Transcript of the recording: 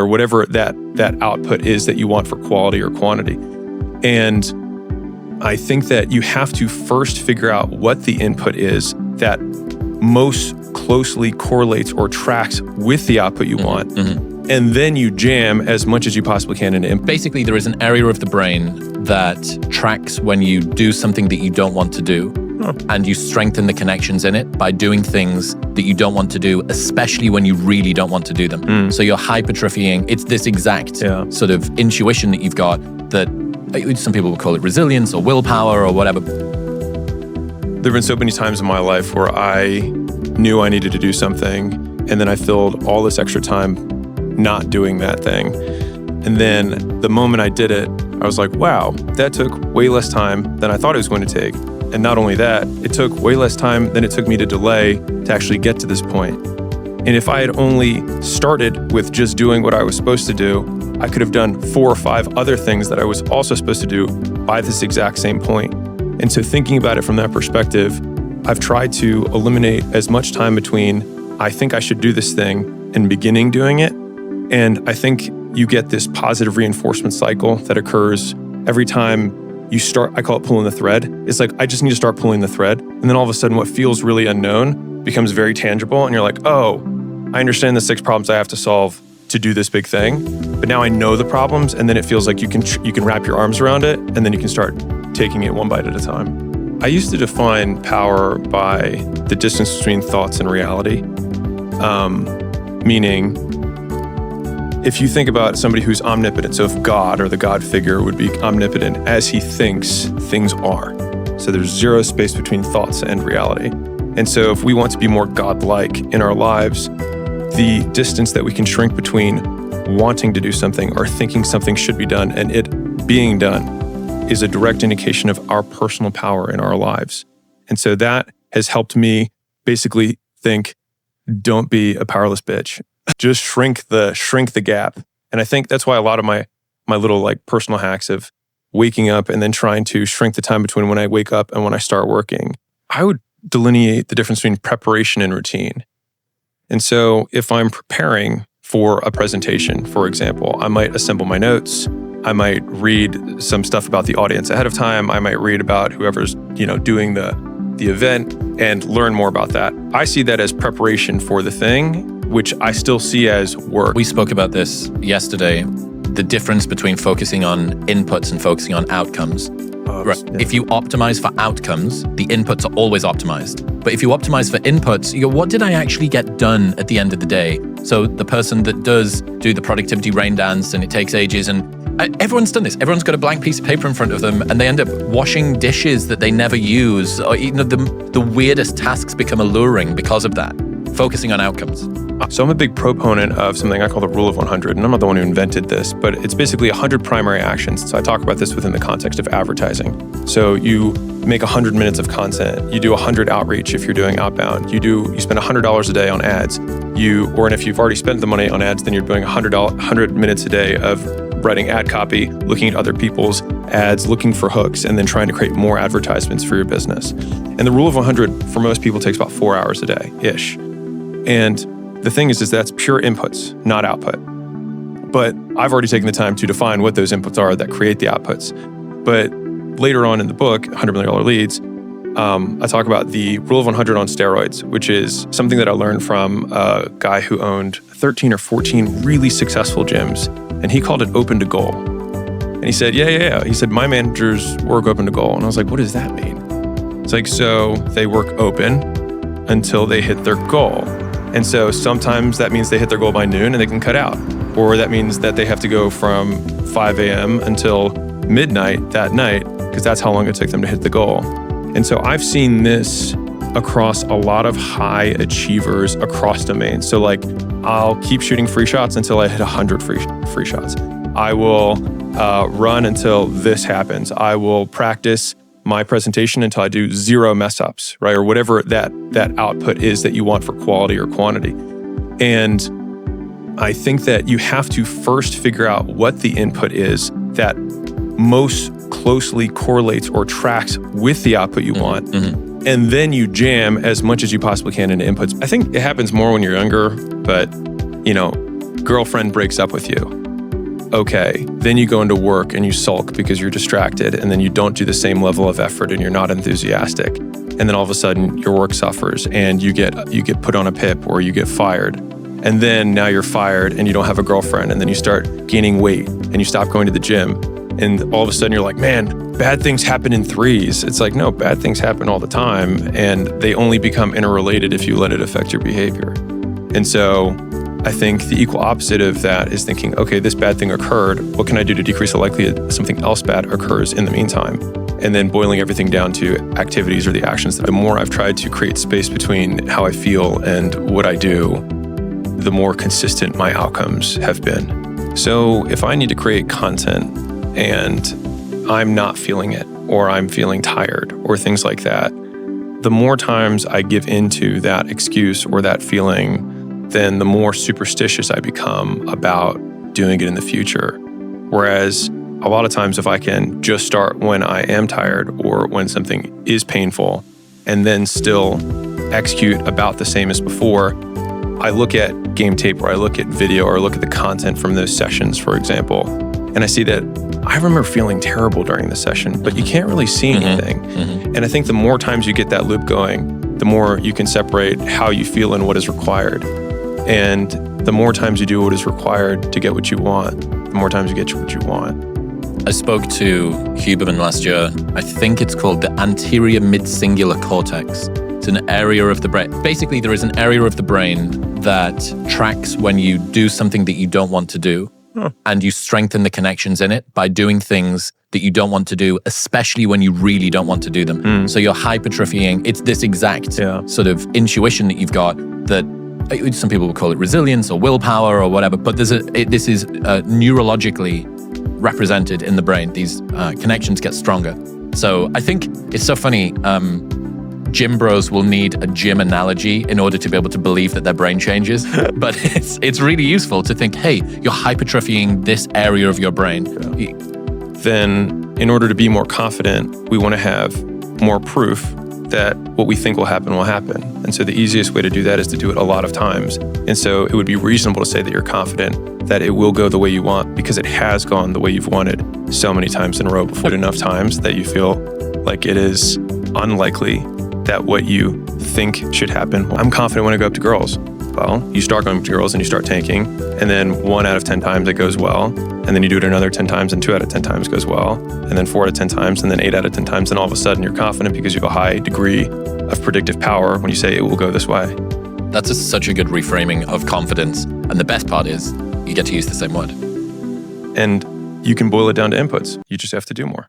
or whatever that output is that you want for quality or quantity. And I think that you have to first figure out what the input is that most closely correlates or tracks with the output you want. And then you jam as much as you possibly can into input. Basically, there is an area of the brain that tracks when you do something that you don't want to do, and you strengthen the connections in it by doing things that you don't want to do, especially when you really don't want to do them. So you're hypertrophying. It's this exact sort of intuition that you've got that some people would call it resilience or willpower or whatever. There have been so many times in my life where I knew I needed to do something, and then I filled all this extra time not doing that thing. And then the moment I did it, I was like, wow, that took way less time than I thought it was going to take. And not only that, it took way less time than it took me to delay to actually get to this point. And if I had only started with just doing what I was supposed to do, I could have done 4 or 5 other things that I was also supposed to do by this exact same point. And so thinking about it from that perspective, I've tried to eliminate as much time between I think I should do this thing and beginning doing it. And I think you get this positive reinforcement cycle that occurs every time you start. I call it pulling the thread. It's like, I just need to start pulling the thread. And then all of a sudden what feels really unknown becomes very tangible. And you're like, oh, I understand the 6 problems I have to solve to do this big thing. But now I know the problems. And then it feels like you can wrap your arms around it. And then you can start taking it one bite at a time. I used to define power by the distance between thoughts and reality. Meaning, if you think about somebody who's omnipotent, so if God or the God figure would be omnipotent as he thinks things are. So there's zero space between thoughts and reality. And so if we want to be more God-like in our lives, the distance that we can shrink between wanting to do something or thinking something should be done and it being done is a direct indication of our personal power in our lives. And so that has helped me basically think, don't be a powerless bitch. Just shrink the gap. And I think that's why a lot of my little like personal hacks of waking up and then trying to shrink the time between when I wake up and when I start working, I would delineate the difference between preparation and routine. And so if I'm preparing for a presentation, for example, I might assemble my notes. I might read some stuff about the audience ahead of time. I might read about whoever's, doing the event and learn more about that. I see that as preparation for the thing, which I still see as work. We spoke about this yesterday, the difference between focusing on inputs and focusing on outcomes. Right. Yeah. If you optimize for outcomes, the inputs are always optimized. But if you optimize for inputs, you go, what did I actually get done at the end of the day? So the person that does do the productivity rain dance and it takes ages, and everyone's done this. Everyone's got a blank piece of paper in front of them and they end up washing dishes that they never use. Or the weirdest tasks become alluring because of that. Focusing on outcomes. So I'm a big proponent of something I call the rule of 100, and I'm not the one who invented this, but it's basically 100 primary actions. So I talk about this within the context of advertising. So you make 100 minutes of content, you do 100 outreach if you're doing outbound, you spend $100 a day on ads, and if you've already spent the money on ads, then you're doing 100 minutes a day of writing ad copy, looking at other people's ads, looking for hooks, and then trying to create more advertisements for your business. And the rule of 100 for most people takes about 4 hours a day-ish. And the thing is that's pure inputs, not output. But I've already taken the time to define what those inputs are that create the outputs. But later on in the book, $100 Million Leads, I talk about the rule of 100 on steroids, which is something that I learned from a guy who owned 13 or 14 really successful gyms. And he called it open to goal. And he said, yeah. He said, my managers work open to goal. And I was like, what does that mean? It's like, so they work open until they hit their goal. And so sometimes that means they hit their goal by noon and they can cut out. Or that means that they have to go from 5 a.m. until midnight that night, because that's how long it took them to hit the goal. And so I've seen this across a lot of high achievers across domains. So like, I'll keep shooting free shots until I hit 100 free shots. I will run until this happens. I will practice my presentation until I do 0 mess ups, right? Or whatever that output is that you want for quality or quantity. And I think that you have to first figure out what the input is that most closely correlates or tracks with the output you want. Mm-hmm. And then you jam as much as you possibly can into inputs. I think it happens more when you're younger, but girlfriend breaks up with you. Okay, then you go into work and you sulk because you're distracted, and then you don't do the same level of effort and you're not enthusiastic. And then all of a sudden your work suffers and you get put on a PIP or you get fired. And then now you're fired and you don't have a girlfriend, and then you start gaining weight and you stop going to the gym. And all of a sudden you're like, man, bad things happen in threes. It's like, no, bad things happen all the time, and they only become interrelated if you let it affect your behavior. And so I think the equal opposite of that is thinking, okay, this bad thing occurred. What can I do to decrease the likelihood that something else bad occurs in the meantime? And then boiling everything down to activities or the actions. The more I've tried to create space between how I feel and what I do, the more consistent my outcomes have been. So if I need to create content and I'm not feeling it, or I'm feeling tired, or things like that, the more times I give into that excuse or that feeling, then the more superstitious I become about doing it in the future. Whereas a lot of times if I can just start when I am tired or when something is painful and then still execute about the same as before, I look at game tape or I look at video or I look at the content from those sessions, for example, and I see that I remember feeling terrible during the session, but you can't really see anything. And I think the more times you get that loop going, the more you can separate how you feel and what is required. And the more times you do what is required to get what you want, the more times you get what you want. I spoke to Huberman last year. I think it's called the anterior mid-singular cortex. It's an area of the brain. Basically, there is an area of the brain that tracks when you do something that you don't want to do, and you strengthen the connections in it by doing things that you don't want to do, especially when you really don't want to do them. So you're hypertrophying. It's this exact sort of intuition that you've got that some people would call it resilience or willpower or whatever, but this is neurologically represented in the brain. These connections get stronger. So I think it's so funny. Gym bros will need a gym analogy in order to be able to believe that their brain changes. But it's really useful to think, hey, you're hypertrophying this area of your brain. Then in order to be more confident, we want to have more proof that what we think will happen will happen. And so the easiest way to do that is to do it a lot of times. And so it would be reasonable to say that you're confident that it will go the way you want because it has gone the way you've wanted so many times in a row before. Enough times that you feel like it is unlikely that what you think should happen. I'm confident when I go up to girls. Well, you start going up to girls and you start tanking, and then 1 out of 10 times it goes well, and then you do it another 10 times and 2 out of 10 times goes well, and then 4 out of 10 times, and then 8 out of 10 times, and all of a sudden you're confident because you have a high degree of predictive power when you say it will go this way. That's such a good reframing of confidence. And the best part is you get to use the same word. And you can boil it down to inputs. You just have to do more.